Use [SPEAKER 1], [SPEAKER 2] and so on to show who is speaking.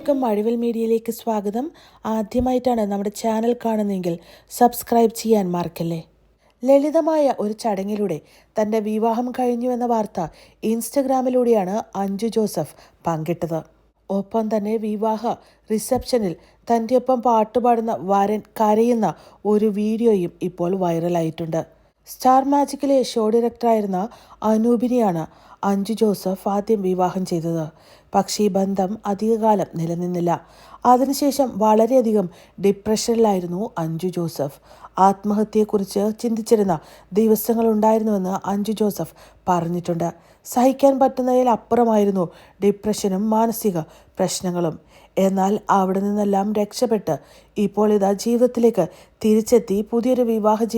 [SPEAKER 1] എല്ലാവർക്കും മഴവിൽ മീഡിയയിലേക്ക് സ്വാഗതം. ആദ്യമായിട്ടാണ് നമ്മുടെ ചാനൽ കാണുന്നതെങ്കിൽ സബ്സ്ക്രൈബ് ചെയ്യാൻ മറക്കല്ലേ. ലളിതമായ ഒരു ചടങ്ങിലൂടെ തൻ്റെ വിവാഹം കഴിഞ്ഞുവെന്ന വാർത്ത ഇൻസ്റ്റഗ്രാമിലൂടെയാണ് അഞ്ജു ജോസഫ് പങ്കിട്ടത്. ഒപ്പം തന്നെ വിവാഹ റിസപ്ഷനിൽ തൻ്റെ ഒപ്പം പാട്ടുപാടുന്ന വരൻ കരയുന്ന ഒരു വീഡിയോയും ഇപ്പോൾ വൈറലായിട്ടുണ്ട്. സ്റ്റാർ മാജിക്കിലെ ഷോ ഡയറക്ടറായിരുന്ന അനൂപിനെയാണ് അഞ്ജു ജോസഫ് ആദ്യം വിവാഹം ചെയ്തത്. പക്ഷേ ഈ ബന്ധം അധികകാലം നിലനിന്നില്ല. അതിനുശേഷം വളരെയധികം ഡിപ്രഷനിലായിരുന്നു അഞ്ജു ജോസഫ്. ആത്മഹത്യയെക്കുറിച്ച് ചിന്തിച്ചിരുന്ന ദിവസങ്ങളുണ്ടായിരുന്നുവെന്ന് അഞ്ജു ജോസഫ് പറഞ്ഞിട്ടുണ്ട്. സഹിക്കാൻ പറ്റുന്നതിൽ അപ്പുറമായിരുന്നു ഡിപ്രഷനും മാനസിക പ്രശ്നങ്ങളും. എന്നാൽ അവിടെ നിന്നെല്ലാം രക്ഷപ്പെട്ട് ഇപ്പോൾ ഇതാ ജീവിതത്തിലേക്ക് തിരിച്ചെത്തി പുതിയൊരു വിവാഹ ജീവിതം